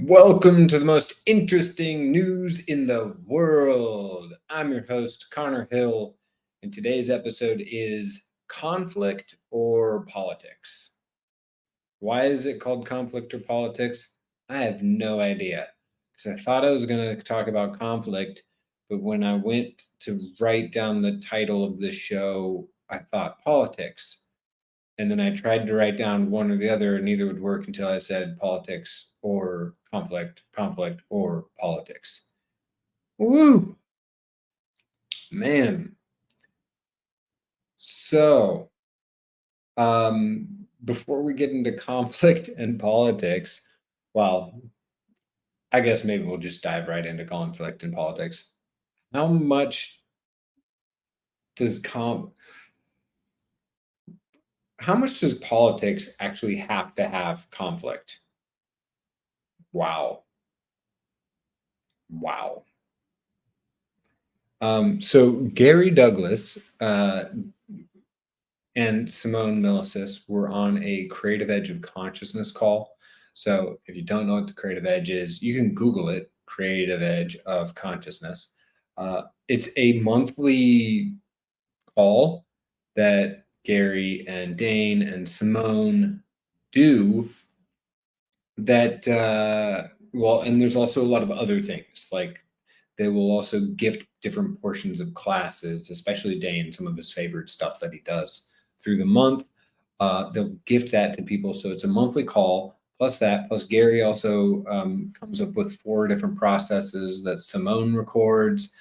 Welcome to the most interesting news in the world. I'm your host, Connor Hill, and today's episode is conflict or politics. Why is it called conflict or politics? I have no idea, because I thought I was going to talk about conflict, but when I went to write down the title of this show, I thought politics. And then I tried to write down one or the other, and neither would work until I said politics or conflict or politics. Woo! Man. So, before we get into conflict and politics, well, I guess maybe we'll just dive right into conflict and politics. How much does politics actually have to have conflict? Wow. So Gary Douglas and Simone Milasas were on a Creative Edge of Consciousness call. So if you don't know what the Creative Edge is, you can Google it, Creative Edge of Consciousness. It's a monthly call that Gary and Dane and Simone do that, and there's also a lot of other things, like they will also gift different portions of classes, especially Dane, some of his favorite stuff that he does through the month. They'll gift that to people. So it's a monthly call, plus Gary also comes up with 4 different processes that Simone records.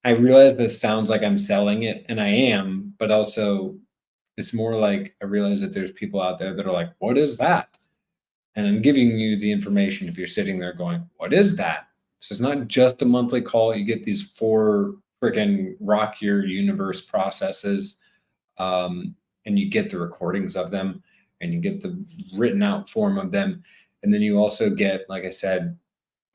I realize this sounds like I'm selling it, and I am, but also it's more like I realize that there's people out there that are like, what is that? And I'm giving you the information if you're sitting there going, what is that? So it's not just a monthly call. You get these 4 freaking rock your universe processes, and you get the recordings of them, and you get the written out form of them. And then you also get, like I said,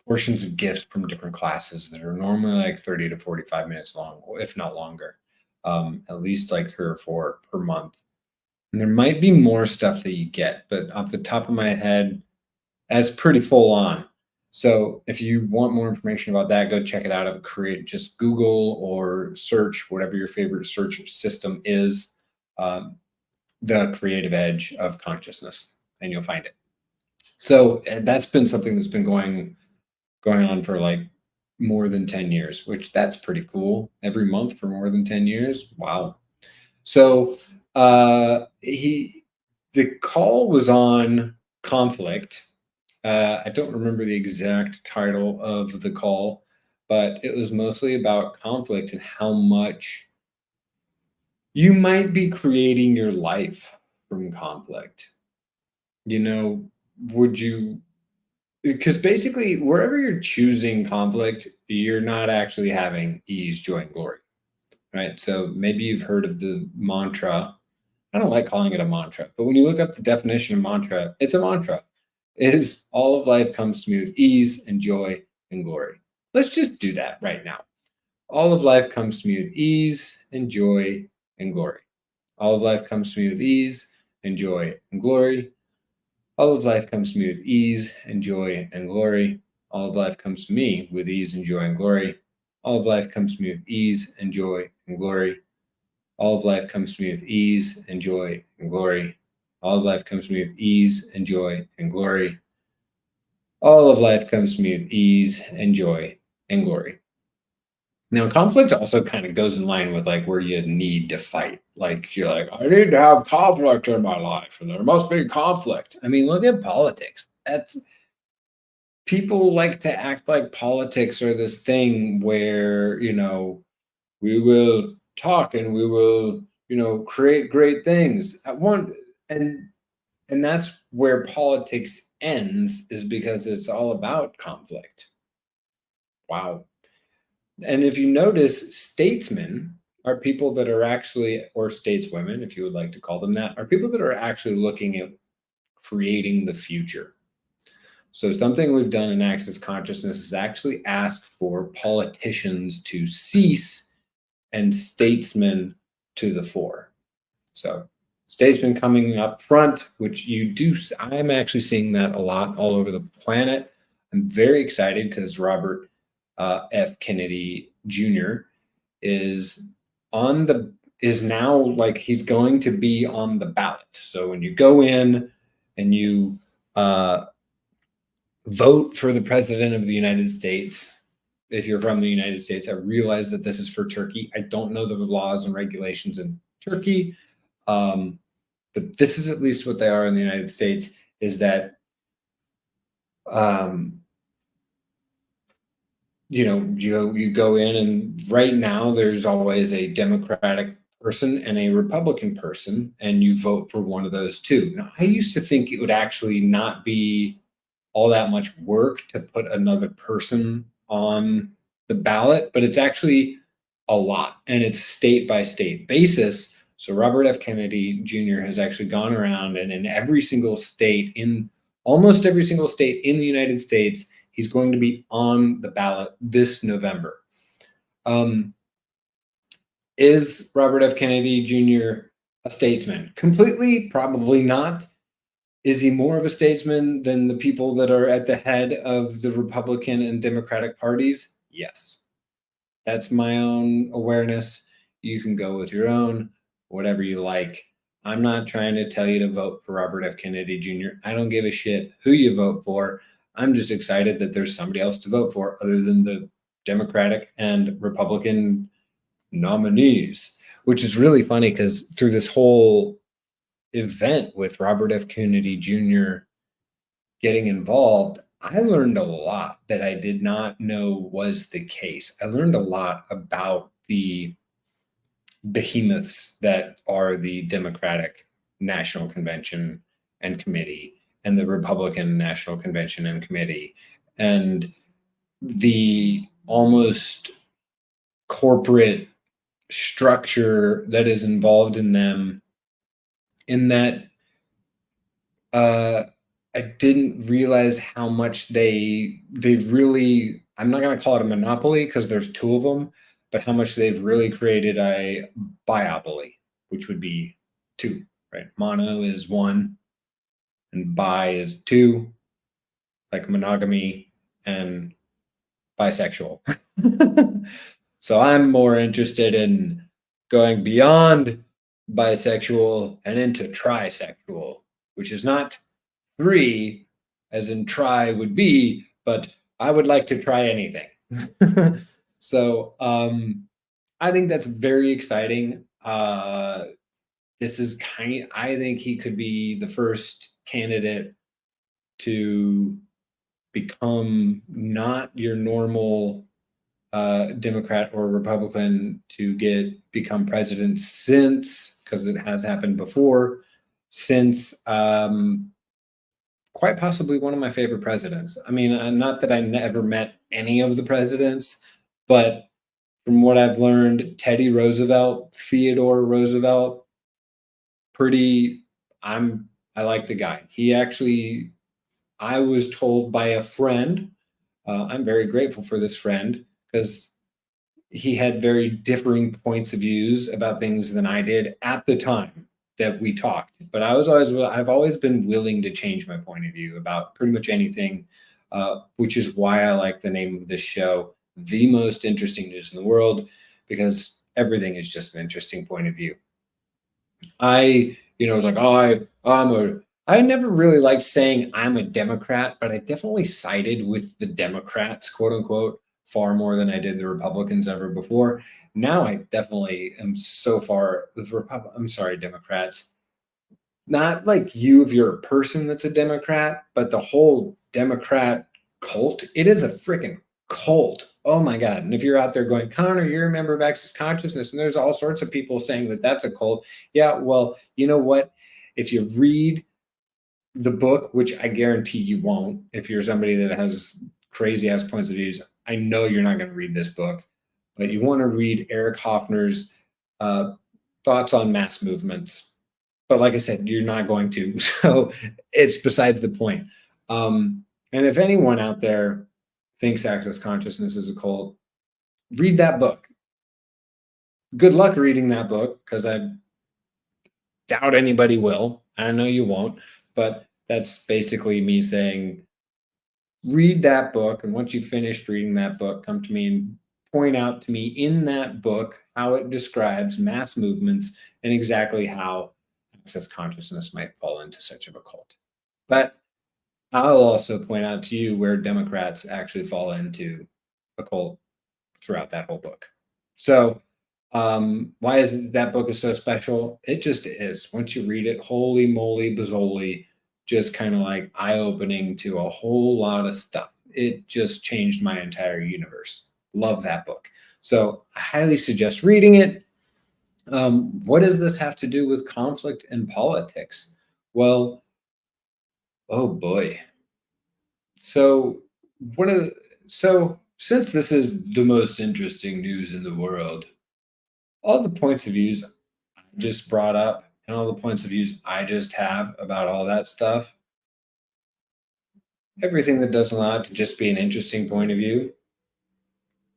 portions of gifts from different classes that are normally like 30 to 45 minutes long, if not longer, at least like 3 or 4 per month. And there might be more stuff that you get, but off the top of my head, that's pretty full on. So if you want more information about that, go check it out. Just Google or search whatever your favorite search system is, the Creative Edge of Consciousness, and you'll find it. So that's been something that's been going on for like more than 10 years, which that's pretty cool. Every month for more than 10 years. Wow. So the call was on conflict. I don't remember the exact title of the call, but it was mostly about conflict and how much you might be creating your life from conflict. Because basically wherever you're choosing conflict, you're not actually having ease, joy, and glory, right? So maybe you've heard of the mantra. I don't like calling it a mantra, but when you look up the definition of mantra, it's a mantra. It is all of life comes to me with ease and joy and glory. Let's just do that right now. All of life comes to me with ease and joy and glory. All of life comes to me with ease and joy and glory. All of life comes to me with ease and joy and glory. All of life comes to me with ease and joy and glory. All of life comes to me with ease and joy and glory. All of life comes to me with ease and joy and glory. All of life comes to me with ease and joy and glory. All of life comes to me with ease and joy and glory. Now, conflict also kind of goes in line with like where you need to fight. Like you're like, I need to have conflict in my life, and there must be conflict. I mean, look at politics. People like to act like politics are this thing where, we will talk and we will, create great things at one. And that's where politics ends, is because it's all about conflict. Wow. And if you notice, statesmen are people that are actually, or stateswomen, if you would like to call them that, are people that are actually looking at creating the future. So something we've done in Access Consciousness is actually ask for politicians to cease and statesmen to the fore. So statesmen coming up front, which you do. I'm actually seeing that a lot all over the planet. I'm very excited because Robert F. Kennedy Jr. is now like he's going to be on the ballot. So when you go in and you vote for the president of the United States, if you're from the United States, I realize that this is for Turkey. I don't know the laws and regulations in Turkey, but this is at least what they are in the United States, is that, you go in, and right now there's always a Democratic person and a Republican person, and you vote for one of those two. Now, I used to think it would actually not be all that much work to put another person on the ballot, but it's actually a lot, and it's state by state basis. So Robert F. Kennedy Jr. has actually gone around, and in every single state, in almost every single state in the United States, he's going to be on the ballot this November. Is Robert F. Kennedy Jr. a statesman? Completely, probably not. Is he more of a statesman than the people that are at the head of the Republican and Democratic parties? Yes. That's my own awareness. You can go with your own, whatever you like. I'm not trying to tell you to vote for Robert F. Kennedy Jr. I don't give a shit who you vote for. I'm just excited that there's somebody else to vote for other than the Democratic and Republican nominees, which is really funny because through this whole event with Robert F. Kennedy Jr. getting involved, I learned a lot that I did not know was the case. I learned a lot about the behemoths that are the Democratic National Convention and Committee and the Republican National Convention and Committee, and the almost corporate structure that is involved in them, in that I didn't realize how much they've really, I'm not going to call it a monopoly because there's two of them, but how much they've really created a biopoly, which would be two, right? Mono is one and bi is two, like monogamy and bisexual. So I'm more interested in going beyond bisexual and into trisexual, which is not three as in try would be, but I would like to try anything. So I think that's very exciting. This is I think he could be the first candidate to become not your normal Democrat or Republican to become president since, because it has happened before, since quite possibly one of my favorite presidents. I mean, not that I never met any of the presidents, but from what I've learned, Teddy Roosevelt, Theodore Roosevelt, I like the guy. He actually, I was told by a friend, I'm very grateful for this friend because he had very differing points of views about things than I did at the time that we talked. But I've always been willing to change my point of view about pretty much anything, which is why I like the name of this show, The Most Interesting News in the World, because everything is just an interesting point of view. I was like, I never really liked saying I'm a Democrat, but I definitely sided with the Democrats, quote unquote, far more than I did the Republicans ever before. Now I definitely am so far I'm sorry, Democrats. Not like you if you're a person that's a Democrat, but the whole Democrat cult, it is a freaking cult. Oh my God. And if you're out there going, Connor, you're a member of Access Consciousness, and there's all sorts of people saying that that's a cult. Yeah, well, you know what? If you read the book, which I guarantee you won't, if you're somebody that has crazy ass points of views, I know you're not going to read this book, but you want to read Eric Hoffner's thoughts on mass movements. But like I said, you're not going to, so it's besides the point. And if anyone out there thinks Access Consciousness is a cult, read that book. Good luck reading that book, because doubt anybody will. I know you won't, but that's basically me saying, read that book. And once you've finished reading that book, come to me and point out to me in that book how it describes mass movements and exactly how access consciousness might fall into such of a cult. But I'll also point out to you where Democrats actually fall into a cult throughout that whole book. So, why is it that book is so special? It just is. Once you read it, holy moly, bazzoli, just kind of like eye-opening to a whole lot of stuff. It just changed my entire universe. Love that book. So I highly suggest reading it. What does this have to do with conflict and politics? Well, oh boy. So since this is the most interesting news in the world, all the points of views I just brought up and all the points of views I just have about all that stuff, everything that doesn't allow it to just be an interesting point of view,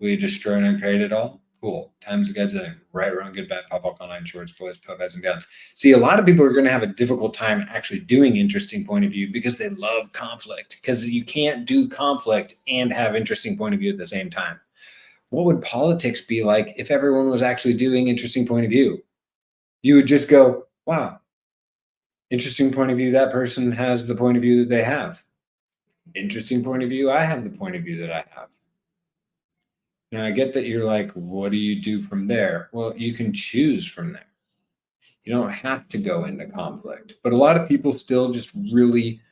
we destroy and create it all. Cool. Times the guys that right, wrong, good, bad, pop, all nine shorts, boys, pub, heads, and guns. See, a lot of people are going to have a difficult time actually doing interesting point of view because they love conflict, because you can't do conflict and have interesting point of view at the same time. What would politics be like if everyone was actually doing interesting point of view? You would just go, wow, interesting point of view. That person has the point of view that they have. Interesting point of view. I have the point of view that I have. Now, I get that you're like, what do you do from there? Well, you can choose from there. You don't have to go into conflict, but a lot of people still just really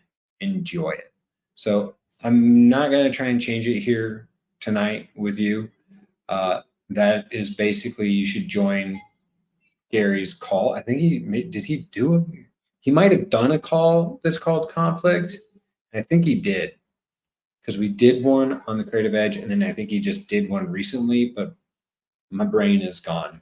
enjoy it. So I'm not going to try and change it here tonight with you. That is basically, you should join Gary's call. I think he might have done a call that's called conflict. I think he did, because we did one on the creative edge, and then I think he just did one recently, but my brain is gone.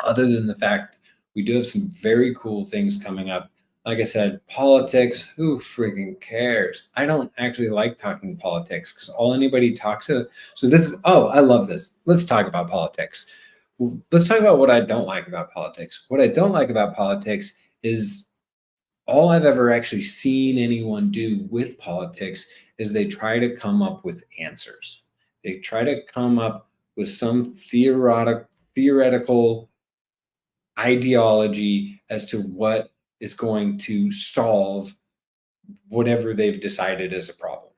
Other than the fact we do have some very cool things coming up. Like I said, politics, who freaking cares? I don't actually like talking politics because all anybody talks about. So this is, oh, I love this. Let's talk about politics. Let's talk about what I don't like about politics. What I don't like about politics is all I've ever actually seen anyone do with politics is they try to come up with answers. They try to come up with some theoretical ideology as to what is going to solve whatever they've decided is a problem.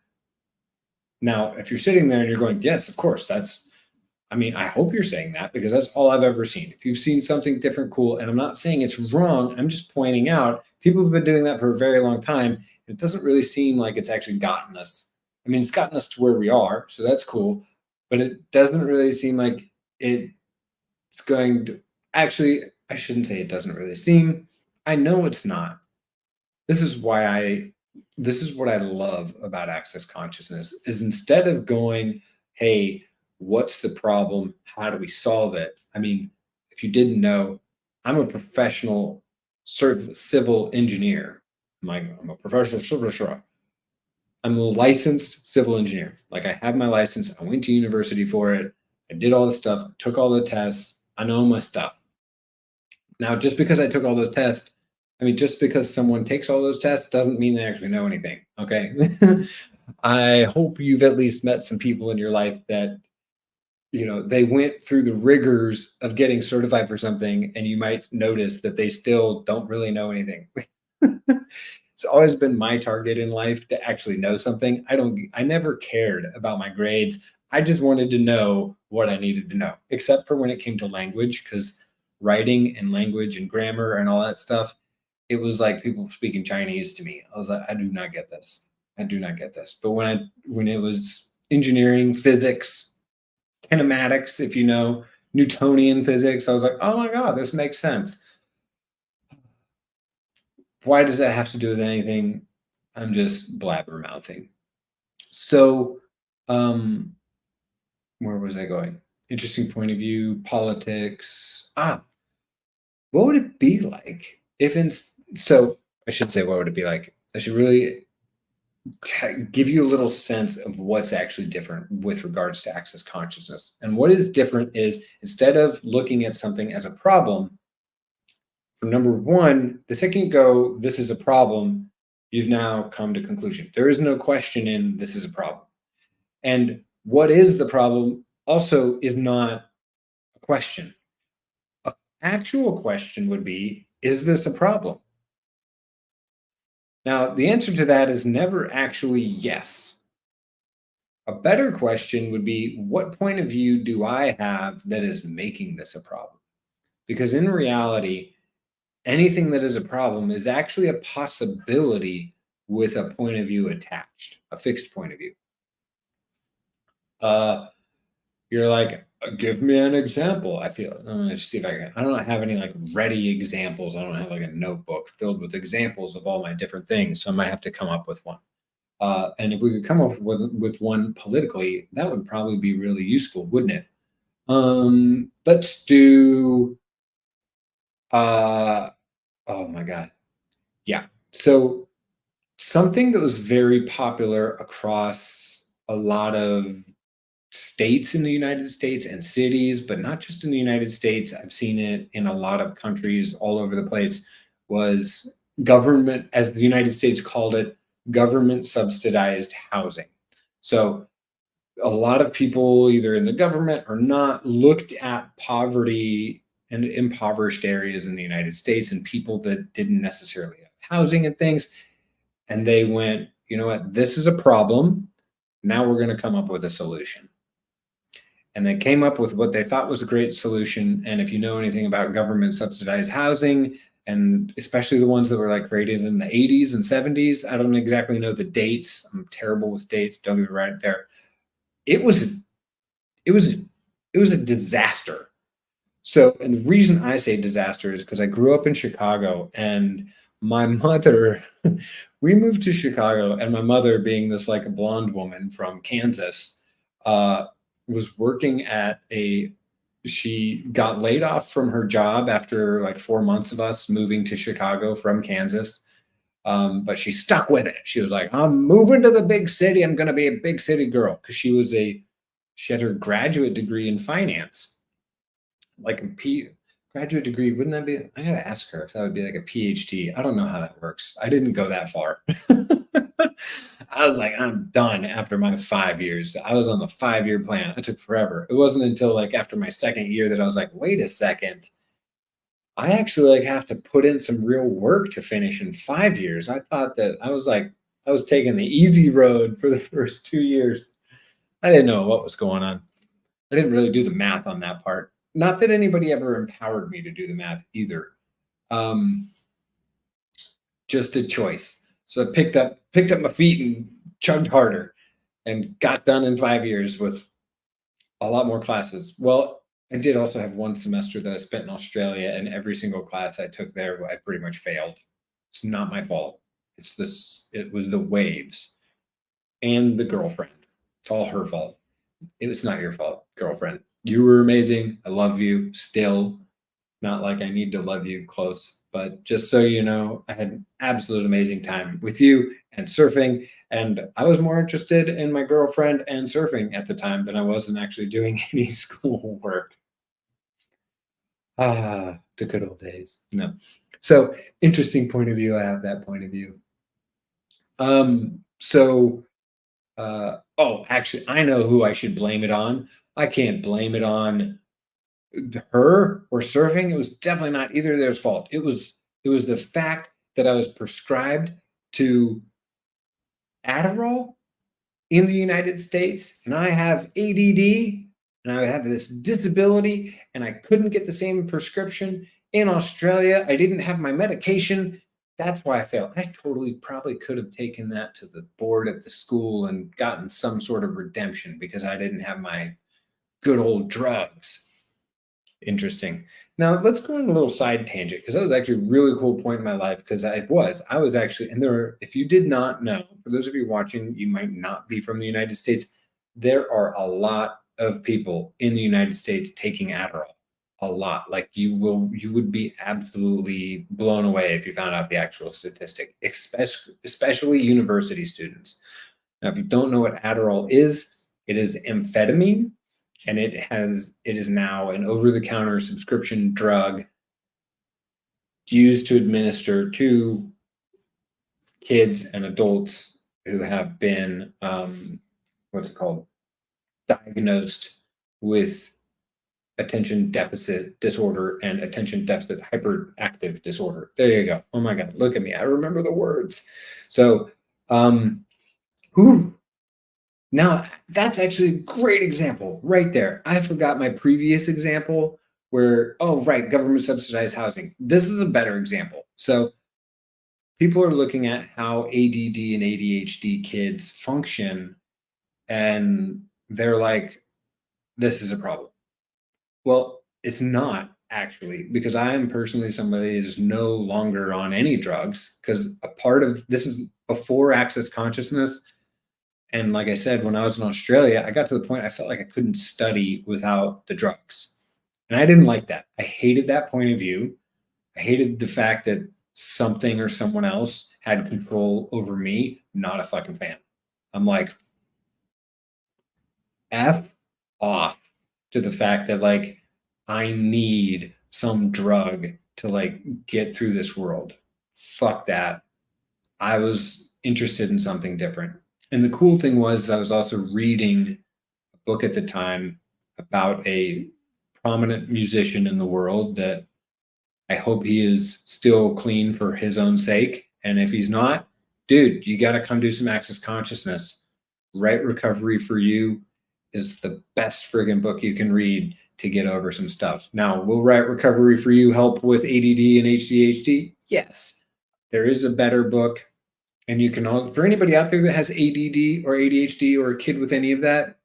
Now, if you're sitting there and you're going, yes, of course, I hope you're saying that, because that's all I've ever seen. If you've seen something different, cool. And I'm not saying it's wrong. I'm just pointing out people have been doing that for a very long time. It doesn't really seem like it's actually gotten us. I mean, it's gotten us to where we are, so that's cool. But it doesn't really seem like it's going to actually, I shouldn't say it doesn't really seem. I know it's not. This is what I love about access consciousness is instead of going, hey, what's the problem? How do we solve it? I mean, if you didn't know, I'm a professional civil engineer. I'm a professional civil. I'm a licensed civil engineer. Like, I have my license. I went to university for it. I did all the stuff, took all the tests. I know my stuff. Now, just because I took all those tests, just because someone takes all those tests doesn't mean they actually know anything. Okay. I hope you've at least met some people in your life that, they went through the rigors of getting certified for something, and you might notice that they still don't really know anything. It's always been my target in life to actually know something. I never cared about my grades. I just wanted to know what I needed to know, except for when it came to language, because writing and language and grammar and all that stuff, it was like people speaking Chinese to me. I was like, I do not get this. I do not get this. But when it was engineering, physics, kinematics, if you know, Newtonian physics, I was like, oh my God, this makes sense. Why does that have to do with anything? I'm just blabbermouthing. So, where was I going? Interesting point of view, politics. What would it be like if so I should say, what would it be like? I should really give you a little sense of what's actually different with regards to access consciousness. And what is different is, instead of looking at something as a problem, for number one, the second you go, this is a problem, you've now come to conclusion. There is no question in this is a problem. And what is the problem also is not a question. An actual question would be, is this a problem? Now, the answer to that is never actually yes. A better question would be, what point of view do I have that is making this a problem? Because in reality, anything that is a problem is actually a possibility with a point of view attached, a fixed point of view. You're like, give me an example. I feel, let's see if I don't have any like ready examples. I don't have like a notebook filled with examples of all my different things. So I might have to come up with one. And if we could come up with one politically, that would probably be really useful, wouldn't it? Let's do, oh my God. Yeah. So something that was very popular across a lot of states in the United States and cities, but not just in the United States, I've seen it in a lot of countries all over the place, was government, as the United States called it, government subsidized housing. So a lot of people, either in the government or not, looked at poverty and impoverished areas in the United States and people that didn't necessarily have housing and things. And they went, you know what, this is a problem. Now we're going to come up with a solution. And they came up with what they thought was a great solution. And if you know anything about government subsidized housing, and especially the ones that were like created in the 80s and 70s, I don't exactly know the dates. I'm terrible with dates. Don't get me right there. It was a disaster. So, and the reason I say disaster is because I grew up in Chicago, and my mother, we moved to Chicago, and my mother, being this like a blonde woman from Kansas, was working at she got laid off from her job after like 4 months of us moving to Chicago from Kansas. But she stuck with it. She was like, I'm moving to the big city. I'm going to be a big city girl. Because she had her graduate degree in finance, like a graduate degree. Wouldn't that be? I got to ask her if that would be like a PhD. I don't know how that works. I didn't go that far. I was like, I'm done after my 5 years. I was on the 5-year plan. It took forever. It wasn't until like after my second year that I was like, wait a second. I actually like have to put in some real work to finish in 5 years. I thought that I was taking the easy road for the first 2 years. I didn't know what was going on. I didn't really do the math on that part. Not that anybody ever empowered me to do the math either. Just a choice. So I picked up my feet and chugged harder and got done in 5 years with a lot more classes. Well, I did also have one semester that I spent in Australia, and every single class I took there, I pretty much failed. It's not my fault. It was the waves and the girlfriend. It's all her fault. It was not your fault, girlfriend. You were amazing. I love you still. Not like I need to love you close, but just so you know, I had an absolute amazing time with you and surfing. And I was more interested in my girlfriend and surfing at the time than I was in actually doing any school work. Ah, the good old days. No. So interesting point of view. I have that point of view. Actually, I know who I should blame it on. I can't blame it on her or surfing. It was definitely not either of theirs fault. It was the fact that I was prescribed to Adderall in the United States, and I have ADD, and I have this disability, and I couldn't get the same prescription in Australia. I didn't have my medication. That's why I failed. I totally probably could have taken that to the board at the school and gotten some sort of redemption because I didn't have my good old drugs. Interesting. Now let's go on a little side tangent, because that was actually a really cool point in my life, because I was actually, and if you did not know, for those of you watching, you might not be from the United States, there are a lot of people in the United States taking Adderall. A lot. Like you would be absolutely blown away if you found out the actual statistic, especially university students. Now, if you don't know what Adderall is, it is amphetamine, and it is now an over-the-counter subscription drug used to administer to kids and adults who have been, what's it called, diagnosed with attention deficit disorder and attention deficit hyperactive disorder. There you go. Oh my God, look at me. I remember the words. So, now that's actually a great example right there. I forgot my previous example where, oh, right, government subsidized housing. This is a better example. So people are looking at how ADD and ADHD kids function, and they're like, this is a problem. Well, it's not actually, because I am personally somebody that is no longer on any drugs, because a part of this is before access consciousness. And like I said, when I was in Australia, I got to the point I felt like I couldn't study without the drugs. And I didn't like that. I hated that point of view. I hated the fact that something or someone else had control over me. Not a fucking fan. I'm like, F off to the fact that like I need some drug to like get through this world. Fuck that. I was interested in something different. And the cool thing was I was also reading a book at the time about a prominent musician in the world that I hope he is still clean for his own sake. And if he's not, dude, you got to come do some access consciousness. Right Recovery for You is the best friggin' book you can read to get over some stuff. Now, will Right Recovery for You help with ADD and ADHD? Yes. There is a better book. And you can all, for anybody out there that has ADD or ADHD or a kid with any of that,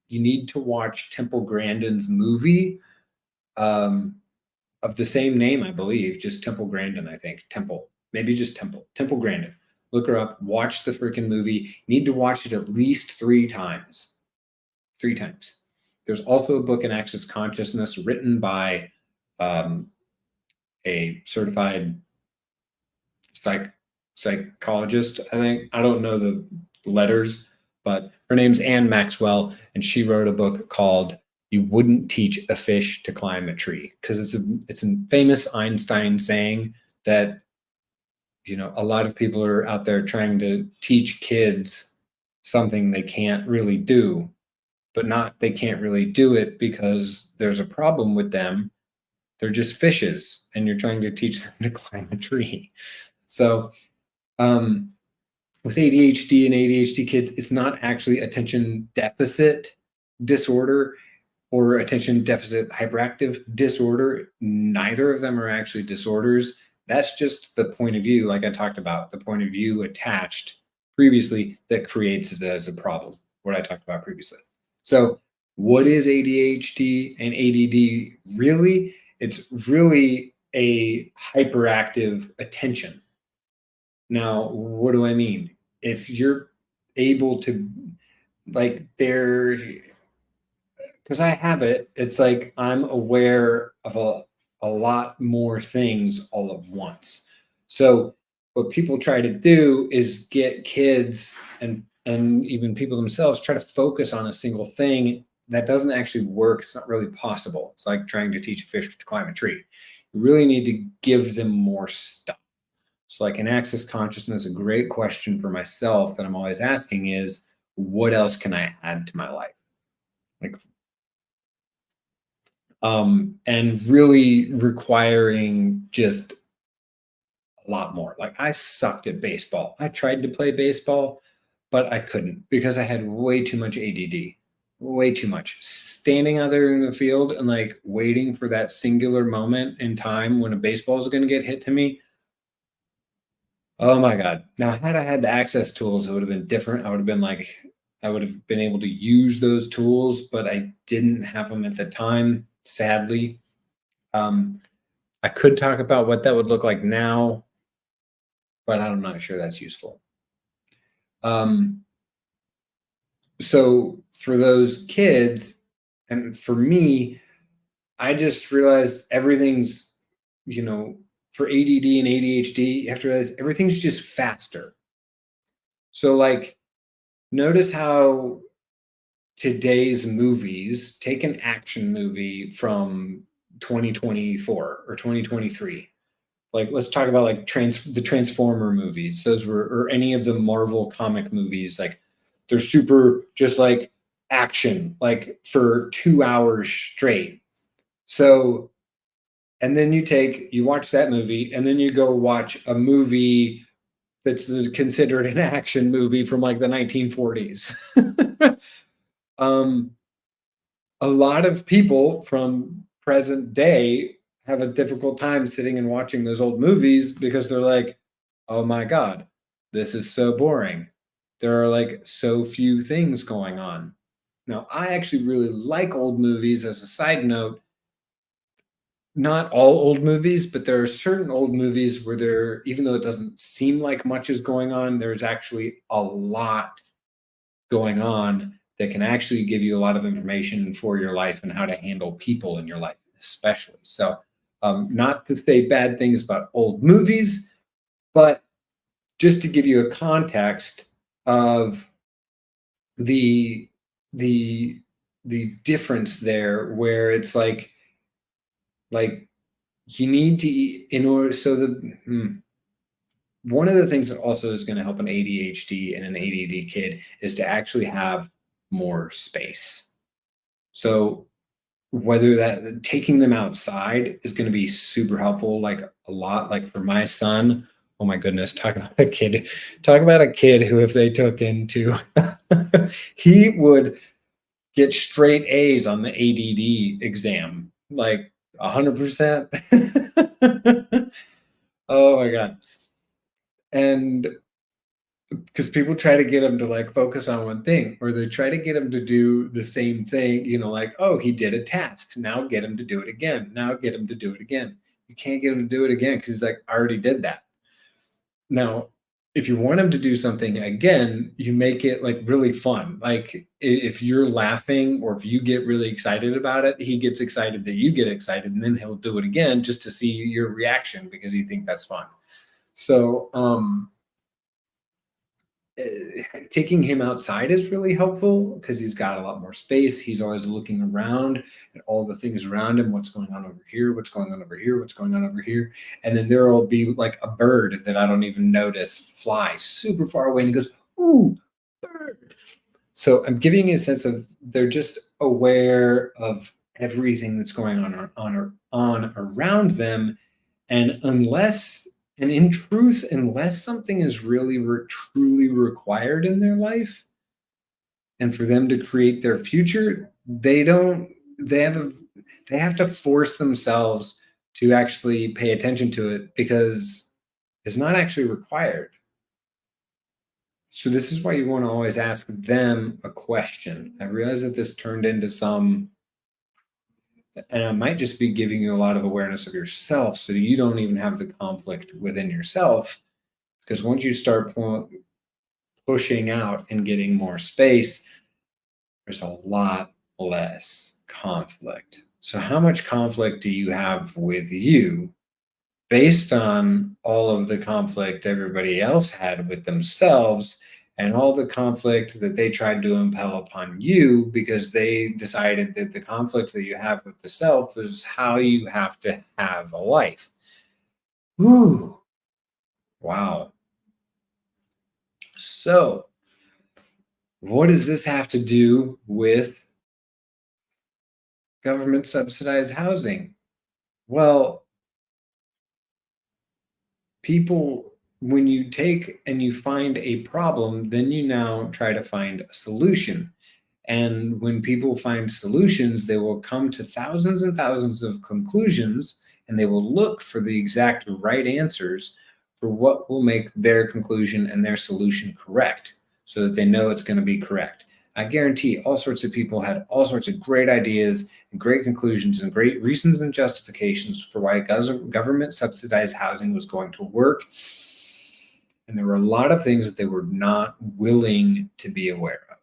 you need to watch Temple Grandin's movie of the same name, I believe, just Temple Grandin, I think. Temple, maybe just Temple Grandin. Look her up, watch the freaking movie. You need to watch it at least 3 times. 3 times. There's also a book in Access Consciousness written by a certified psychologist, I think. I don't know the letters, but her name's Anne Maxwell, and she wrote a book called "You Wouldn't Teach a Fish to Climb a Tree," because it's a famous Einstein saying that, you know, a lot of people are out there trying to teach kids something they can't really do, but they can't really do it because there's a problem with them. They're just fishes, and you're trying to teach them to climb a tree. So with ADHD and ADHD kids, it's not actually attention deficit disorder or attention deficit hyperactive disorder. Neither of them are actually disorders. That's just the point of view, like I talked about, the point of view attached previously that creates it as a problem, what I talked about previously. So what is ADHD and ADD really? It's really a hyperactive attention. Now, what do I mean? If you're able to, like, because I have it, it's like I'm aware of a lot more things all at once. So what people try to do is get kids and even people themselves try to focus on a single thing. That doesn't actually work. It's not really possible. It's like trying to teach a fish to climb a tree. You really need to give them more stuff. So like in Access Consciousness, a great question for myself that I'm always asking is, what else can I add to my life? Like, and really requiring just a lot more. Like I sucked at baseball. I tried to play baseball, but I couldn't because I had way too much ADD, way too much. Standing out there in the field and like waiting for that singular moment in time when a baseball is going to get hit to me. Oh my God. Now, had I had the access tools, it would have been different. I would have been like, I would have been able to use those tools, but I didn't have them at the time, sadly. I could talk about what that would look like now, but I'm not sure that's useful. So for those kids, and for me, I just realized everything's, you know, for ADD and ADHD, you have to realize everything's just faster. So like, notice how today's movies, take an action movie from 2024 or 2023. like, let's talk about like the Transformer movies. Those were, or any of the Marvel comic movies. Like, they're super just like action, like for 2 hours straight. So, and then you watch that movie, and then you go watch a movie that's considered an action movie from like the 1940s. A lot of people from present day have a difficult time sitting and watching those old movies because they're like, oh my God, this is so boring. There are like so few things going on. Now, I actually really like old movies. As a side note, not all old movies, but there are certain old movies where there, even though it doesn't seem like much is going on, there's actually a lot going on that can actually give you a lot of information for your life and how to handle people in your life, especially. So, not to say bad things about old movies, but just to give you a context of the the difference there, where it's like you need to eat in order. So one of the things that also is going to help an ADHD and an ADD kid is to actually have more space. So whether that taking them outside is going to be super helpful, like a lot, like for my son, oh my goodness, talk about a kid who, if they took into, he would get straight A's on the ADD exam, like 100%. Oh my God. And because people try to get him to like focus on one thing, or they try to get him to do the same thing, like, oh, he did a task, now get him to do it again, now get him to do it again. You can't get him to do it again because he's like, I already did that. Now, if you want him to do something again, you make it like really fun. Like, if you're laughing or if you get really excited about it, he gets excited that you get excited, and then he'll do it again just to see your reaction because you think that's fun. So, taking him outside is really helpful because he's got a lot more space. He's always looking around at all the things around him. What's going on over here? What's going on over here? What's going on over here? And then there will be like a bird that I don't even notice fly super far away, and he goes, ooh, bird. So I'm giving you a sense of they're just aware of everything that's going on around them. And in truth, unless something is really truly required in their life, and for them to create their future, they have to force themselves to actually pay attention to it because it's not actually required. So this is why you want to always ask them a question. I realize that this turned into and I might just be giving you a lot of awareness of yourself so you don't even have the conflict within yourself. Because once you start pushing out and getting more space, there's a lot less conflict. So how much conflict do you have with you based on all of the conflict everybody else had with themselves and all the conflict that they tried to impel upon you because they decided that the conflict that you have with the self is how you have to have a life? Whew. Wow. So, what does this have to do with government subsidized housing? Well, people, when you take and you find a problem, then you now try to find a solution. And when people find solutions, they will come to thousands and thousands of conclusions, and they will look for the exact right answers for what will make their conclusion and their solution correct so that they know it's going to be correct. I guarantee all sorts of people had all sorts of great ideas and great conclusions and great reasons and justifications for why government subsidized housing was going to work. And there were a lot of things that they were not willing to be aware of.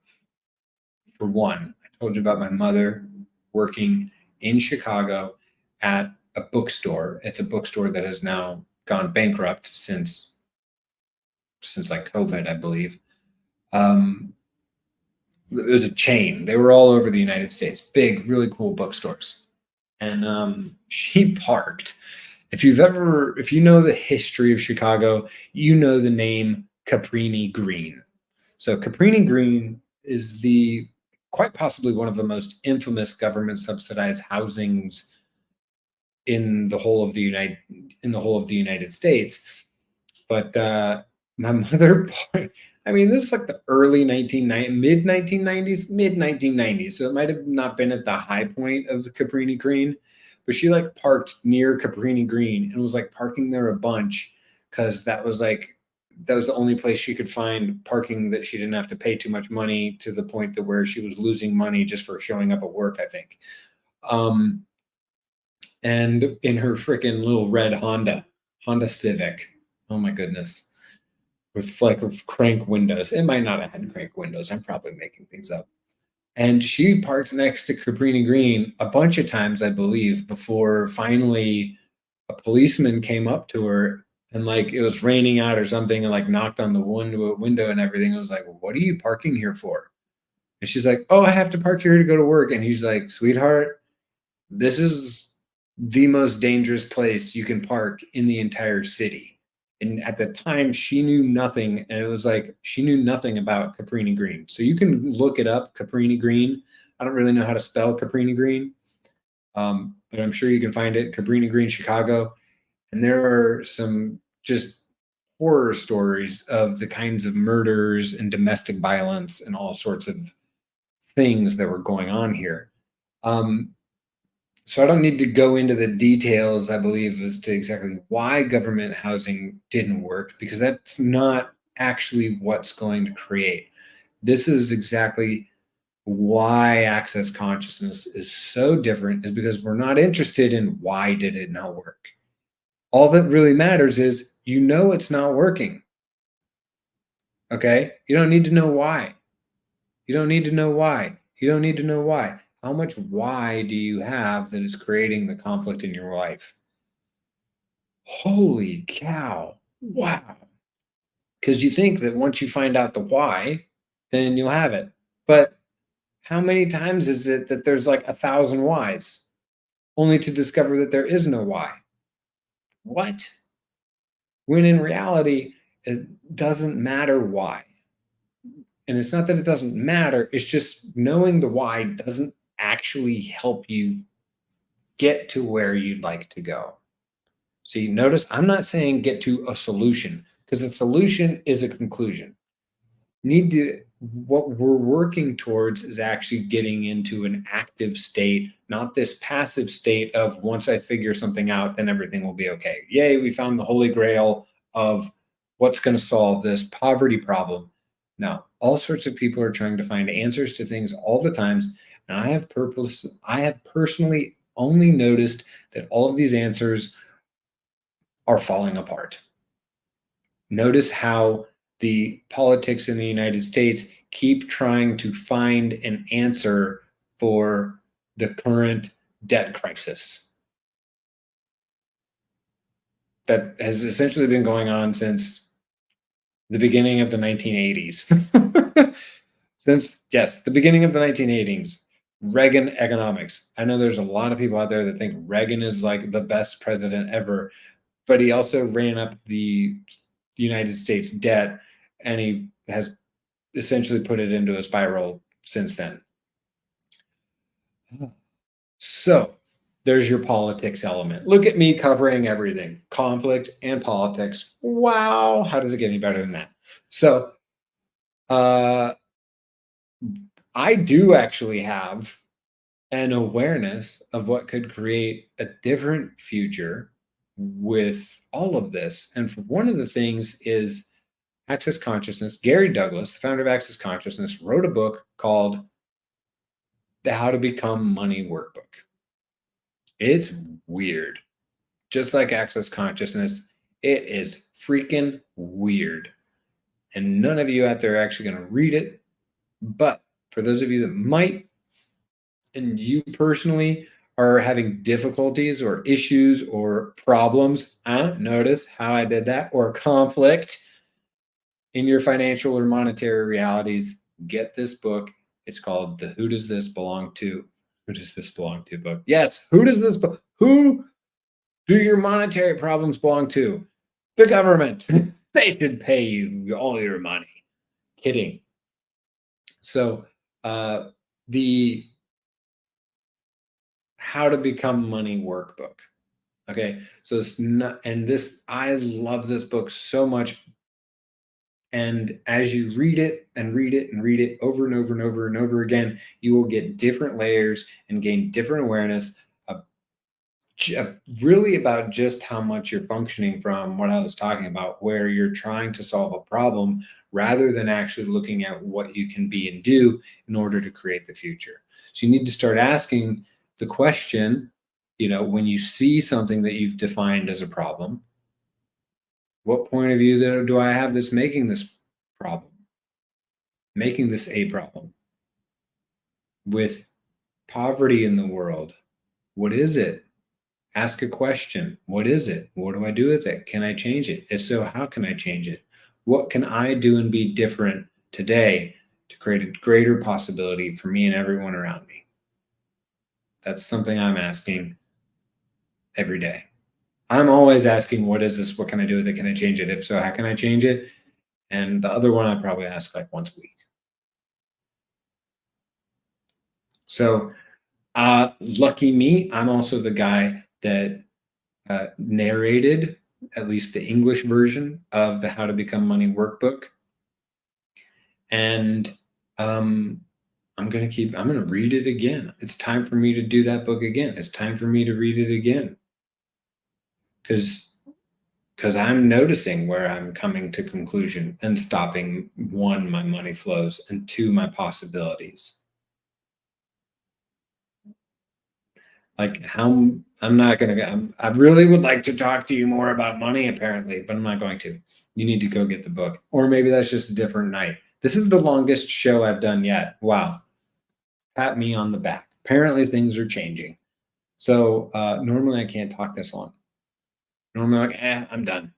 For one, I told you about my mother working in Chicago at a bookstore. It's a bookstore that has now gone bankrupt since like COVID, I believe. It was a chain. They were all over the United States, big, really cool bookstores. And she parked If you know the history of Chicago, you know the name Cabrini Green. So Cabrini Green is quite possibly one of the most infamous government subsidized housings in the whole of the United States. But my mother, I mean, this is like the mid 1990s. So it might have not been at the high point of the Cabrini Green, but she like parked near Cabrini Green and was like parking there a bunch because that was the only place she could find parking that she didn't have to pay too much money, to the point that where she was losing money just for showing up at work, I think. And in her freaking little red Honda Civic. Oh my goodness. With crank windows. It might not have had crank windows. I'm probably making things up. And she parked next to Cabrini Green a bunch of times, I believe, before finally a policeman came up to her, and like it was raining out or something, and like knocked on the window and everything. It was like, "What are you parking here for?" And she's like, "Oh, I have to park here to go to work." And he's like, "Sweetheart, this is the most dangerous place you can park in the entire city." And at the time, she knew nothing, and it was like she knew nothing about Cabrini Green. So you can look it up, Cabrini Green. I don't really know how to spell Cabrini Green, but I'm sure you can find it, Cabrini Green, Chicago. And there are some just horror stories of the kinds of murders and domestic violence and all sorts of things that were going on here. So I don't need to go into the details, I believe, as to exactly why government housing didn't work, because that's not actually what's going to create. This is exactly why access consciousness is so different, is because we're not interested in why did it not work. All that really matters is it's not working. Okay? You don't need to know why. You don't need to know why. You don't need to know why. How much why do you have that is creating the conflict in your life? Holy cow. Wow. Because you think that once you find out the why, then you'll have it. But how many times is it that there's like 1,000 whys, only to discover that there is no why? What? When in reality, it doesn't matter why. And it's not that it doesn't matter, it's just knowing the why doesn't actually help you get to where you'd like to go. See, notice I'm not saying get to a solution, because a solution is a conclusion. What we're working towards is actually getting into an active state, not this passive state of once I figure something out, then everything will be okay. Yay, we found the holy grail of what's going to solve this poverty problem. No, all sorts of people are trying to find answers to things all the times. And I have personally only noticed that all of these answers are falling apart. Notice how the politics in the United States keep trying to find an answer for the current debt crisis that has essentially been going on since the beginning of the 1980s. Since the beginning of the 1980s, Reagan economics. I know there's a lot of people out there that think Reagan is like the best president ever, but he also ran up the United States debt, and he has essentially put it into a spiral since then. So there's your politics element. Look at me covering everything, conflict and politics. Wow, how does it get any better than that? So I do actually have an awareness of what could create a different future with all of this. And one of the things is Access Consciousness. Gary Douglas, the founder of Access Consciousness, wrote a book called The How to Become Money Workbook. It's weird. Just like Access Consciousness, it is freaking weird. And none of you out there are actually going to read it. But for those of you that might, and you personally are having difficulties or issues or problems, notice how I did that, or conflict in your financial or monetary realities, get this book. It's called the Who Does This Belong To? Who Does This Belong To book. Yes, who does this Do your monetary problems belong to the government? They should pay you all your money. Kidding. So the How to Become Money workbook. Okay, so it's not, and this, I love this book so much. And as you read it and read it and read it over and over and over and over again, you will get different layers and gain different awareness of really about just how much you're functioning from what I was talking about, where you're trying to solve a problem rather than actually looking at what you can be and do in order to create the future. So you need to start asking the question, when you see something that you've defined as a problem, what point of view do I have this making this problem? Making this a problem? With poverty in the world, what is it? Ask a question. What is it? What do I do with it? Can I change it? If so, how can I change it? What can I do and be different today to create a greater possibility for me and everyone around me? That's something I'm asking every day. I'm always asking, what is this? What can I do with it? Can I change it? If so, how can I change it? And the other one I probably ask like once a week. So lucky me, I'm also the guy that narrated at least the English version of the How to Become Money workbook. And I'm going to read it again. It's time for me to do that book again. It's time for me to read it again. Because I'm noticing where I'm coming to conclusion and stopping, one, my money flows, and two, my possibilities. Like I really would like to talk to you more about money apparently, but I'm not going to. You need to go get the book. Or maybe that's just a different night. This is the longest show I've done yet. Wow. Pat me on the back. Apparently things are changing. So normally I can't talk this long. Normally I'm done.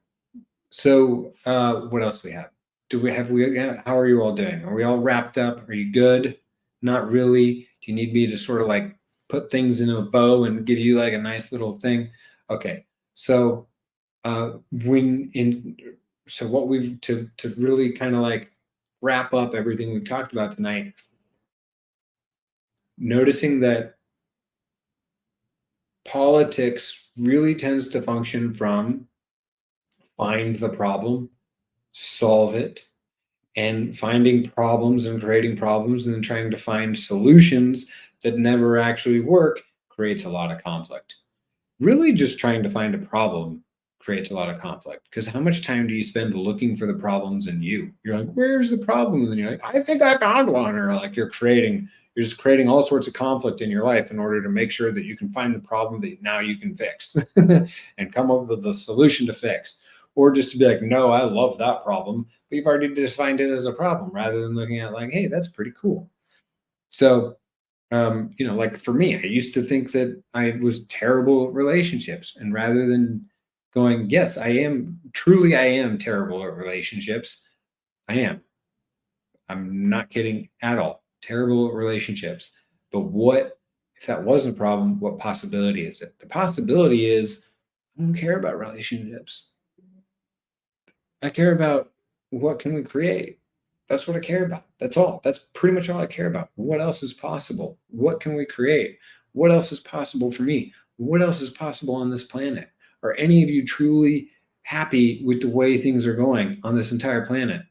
So what else do we have? How are you all doing? Are we all wrapped up? Are you good? Not really. Do you need me to sort of like put things in a bow and give you like a nice little thing? Okay. So what we've to really kind of like wrap up everything we've talked about tonight, noticing that politics really tends to function from find the problem, solve it, and finding problems and creating problems and then trying to find solutions that never actually work creates a lot of conflict. Really just trying to find a problem creates a lot of conflict, because how much time do you spend looking for the problems in you? You're like, where's the problem? And then you're like, I think I found one. Or like you're just creating all sorts of conflict in your life in order to make sure that you can find the problem that now you can fix and come up with a solution to fix. Or just to be like, no, I love that problem, but you've already defined it as a problem rather than looking at like, hey, that's pretty cool. So, like for me, I used to think that I was terrible at relationships. And rather than going, yes, I am terrible at relationships. I am. I'm not kidding at all. Terrible at relationships. But what, if that wasn't a problem, what possibility is it? The possibility is I don't care about relationships. I care about what can we create. That's what I care about. That's all. That's pretty much all I care about. What else is possible? What can we create? What else is possible for me? What else is possible on this planet? Are any of you truly happy with the way things are going on this entire planet?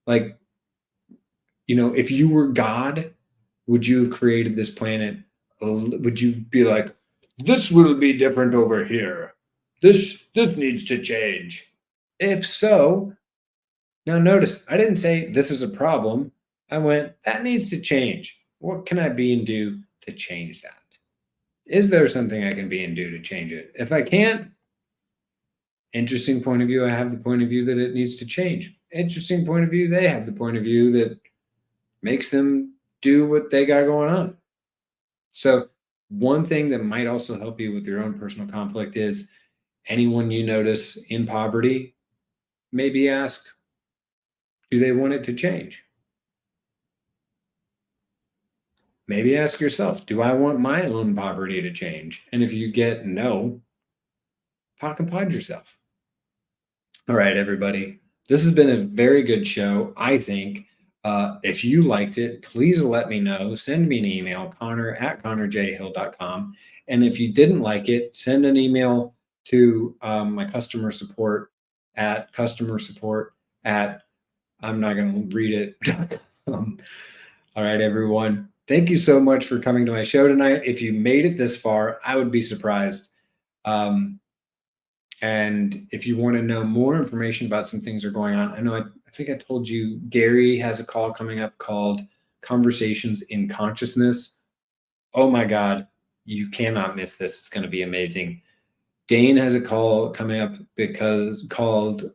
Like, if you were God, would you have created this planet? Would you be like, this will be different over here? This needs to change. If so, now notice, I didn't say this is a problem. I went, that needs to change. What can I be and do to change that? Is there something I can be and do to change it? If I can't, interesting point of view, I have the point of view that it needs to change. Interesting point of view, they have the point of view that makes them do what they got going on. So one thing that might also help you with your own personal conflict is anyone you notice in poverty, maybe ask, do they want it to change? Maybe ask yourself, do I want my own poverty to change? And if you get no, talk and pod yourself. All right, everybody. This has been a very good show, I think. If you liked it, please let me know. Send me an email, connor@connorjhill.com. And if you didn't like it, send an email to my customer support at, I'm not going to read it. All right, everyone. Thank you so much for coming to my show tonight. If you made it this far, I would be surprised. And if you want to know more information about some things that are going on, I think I told you Gary has a call coming up called Conversations in Consciousness. Oh my God, you cannot miss this. It's going to be amazing. Dane has a call coming up called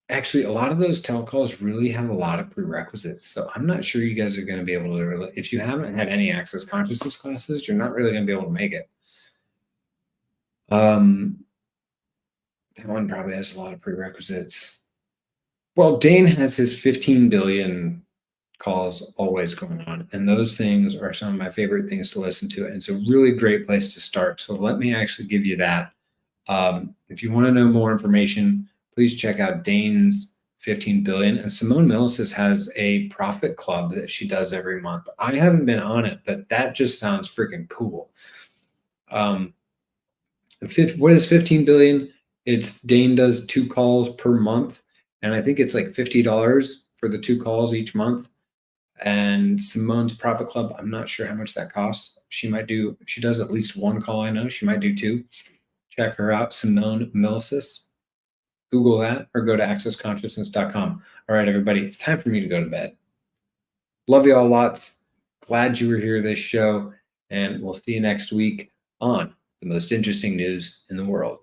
actually, a lot of those telecalls really have a lot of prerequisites. So I'm not sure you guys are going to be able to, if you haven't had any Access Consciousness classes, you're not really going to be able to make it. That one probably has a lot of prerequisites. Well, Dane has his 15 billion calls always going on, and those things are some of my favorite things to listen to, and it's a really great place to start. So let me actually give you that. If you want to know more information, please check out Dane's 15 billion. And Simone Milasas has a profit club that she does every month. I haven't been on it, but that just sounds freaking cool. What is 15 billion? It's Dane does 2 calls per month, and I think it's like $50 for the 2 calls each month. And Simone's Profit Club, I'm not sure how much that costs. She does at least 1 call, I know. She might do 2. Check her out, Simone Milasas. Google that or go to accessconsciousness.com. All right, everybody, it's time for me to go to bed. Love you all lots. Glad you were here this show, and we'll see you next week on the most interesting news in the world.